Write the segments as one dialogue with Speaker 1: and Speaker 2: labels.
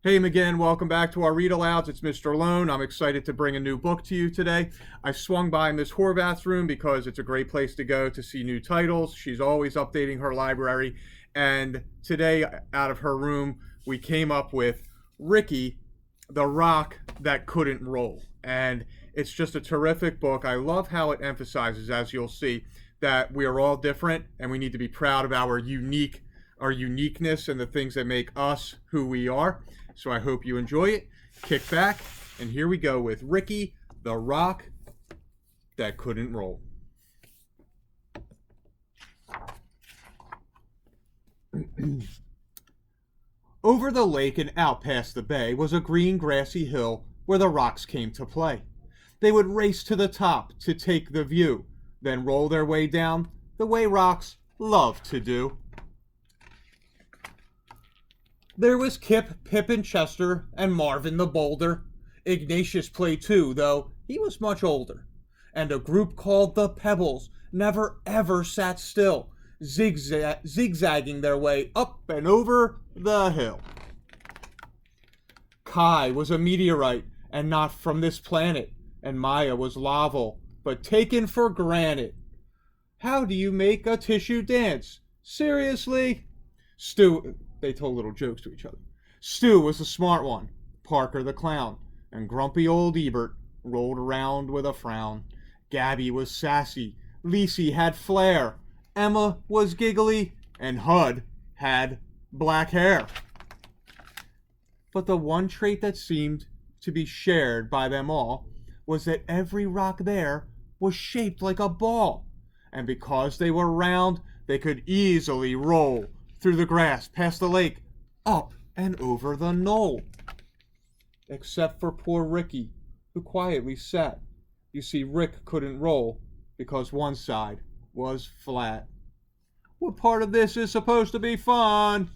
Speaker 1: Hey again, welcome back to our read alouds. It's Mr. Lohn. I'm excited to bring a new book to you today. I swung by Miss Horvath's room because it's a great place to go to see new titles. She's always updating her library. And today, out of her room, we came up with Ricky, the Rock That Couldn't Roll. And it's just a terrific book. I love how it emphasizes, as you'll see, that we are all different and we need to be proud of our uniqueness and the things that make us who we are. So I hope you enjoy it. Kick back, and here we go with Ricky, the Rock That Couldn't Roll. Over the lake and out past the bay was a green grassy hill where the rocks came to play. They would race to the top to take the view, then roll their way down the way rocks love to do. There was Kip, Pip, and Chester, and Marvin the Boulder. Ignatius played too, though he was much older. And a group called the Pebbles never ever sat still, zigzagging their way up and over the hill. Kai was a meteorite, and not from this planet, and Maya was lava, but taken for granted. How do you make a tissue dance? Seriously? They told little jokes to each other. Stu was the smart one, Parker the clown, and grumpy old Ebert rolled around with a frown. Gabby was sassy, Lisi had flair, Emma was giggly, and Hud had black hair. But the one trait that seemed to be shared by them all was that every rock there was shaped like a ball, and because they were round, they could easily roll through the grass, past the lake, up and over the knoll. Except for poor Ricky, who quietly sat. You see, Rick couldn't roll because one side was flat. What part of this is supposed to be fun?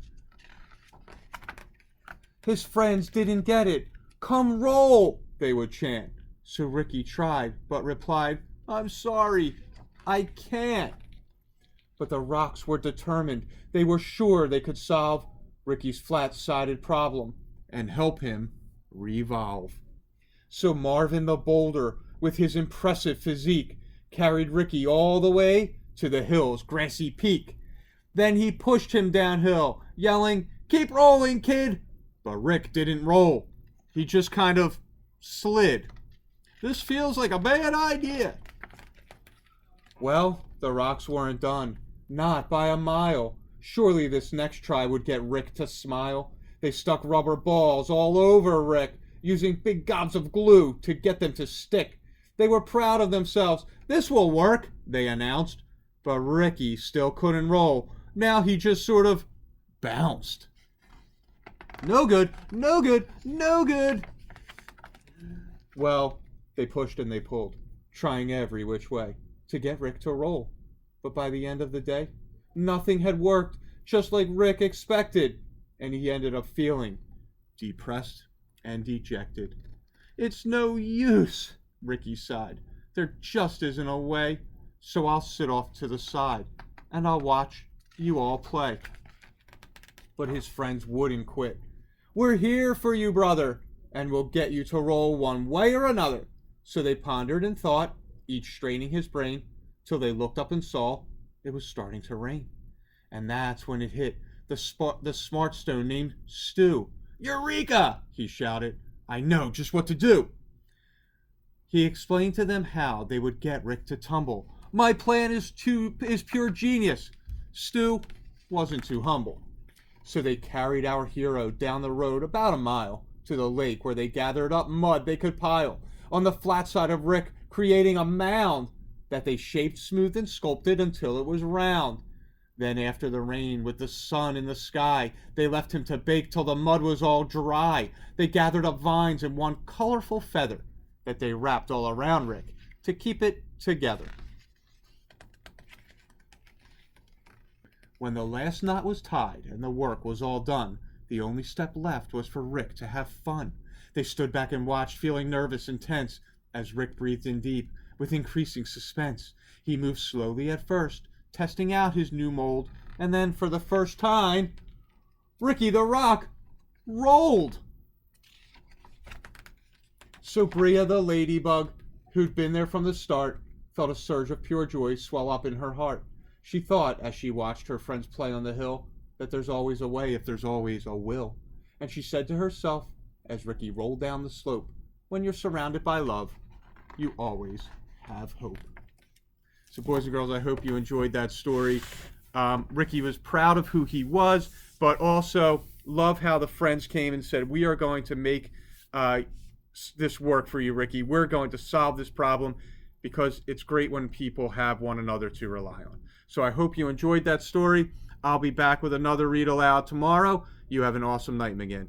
Speaker 1: His friends didn't get it. Come roll, they would chant. So Ricky tried, but replied, I'm sorry, I can't. But the rocks were determined. They were sure they could solve Ricky's flat-sided problem and help him revolve. So Marvin the Boulder, with his impressive physique, carried Ricky all the way to the hill's grassy peak. Then he pushed him downhill, yelling, Keep rolling, kid! But Rick didn't roll. He just kind of slid. This feels like a bad idea. Well, the rocks weren't done. Not by a mile. Surely this next try would get Rick to smile. They stuck rubber balls all over Rick, using big gobs of glue to get them to stick. They were proud of themselves. This will work, they announced. But Ricky still couldn't roll. Now he just sort of bounced. No good, no good, no good. Well, they pushed and they pulled, trying every which way to get Rick to roll. But by the end of the day, nothing had worked, just like Rick expected, and he ended up feeling depressed and dejected. It's no use, Ricky sighed. There just isn't a way, so I'll sit off to the side, and I'll watch you all play. But his friends wouldn't quit. We're here for you, brother, and we'll get you to roll one way or another. So they pondered and thought, each straining his brain, till they looked up and saw it was starting to rain. And that's when it hit the smart stone named Stu. Eureka! He shouted. I know just what to do. He explained to them how they would get Rick to tumble. My plan is pure genius. Stu wasn't too humble. So they carried our hero down the road about a mile to the lake where they gathered up mud they could pile on the flat side of Rick, creating a mound that they shaped, smoothed, and sculpted until it was round. Then after the rain, with the sun in the sky, they left him to bake till the mud was all dry. They gathered up vines and one colorful feather that they wrapped all around Rick to keep it together. When the last knot was tied and the work was all done, the only step left was for Rick to have fun. They stood back and watched, feeling nervous and tense, as Rick breathed in deep, with increasing suspense. He moved slowly at first, testing out his new mold, and then for the first time, Ricky the Rock rolled. So Bria the ladybug, who'd been there from the start, felt a surge of pure joy swell up in her heart. She thought, as she watched her friends play on the hill, that there's always a way if there's always a will. And she said to herself, as Ricky rolled down the slope, when you're surrounded by love, you always have hope. So boys and girls, I hope you enjoyed that story. Ricky was proud of who he was, but also love how the friends came and said, we are going to make this work for you, Ricky. We're going to solve this problem, because it's great when people have one another to rely on. So I hope you enjoyed that story. I'll be back with another read aloud tomorrow. You have an awesome night, McGinn.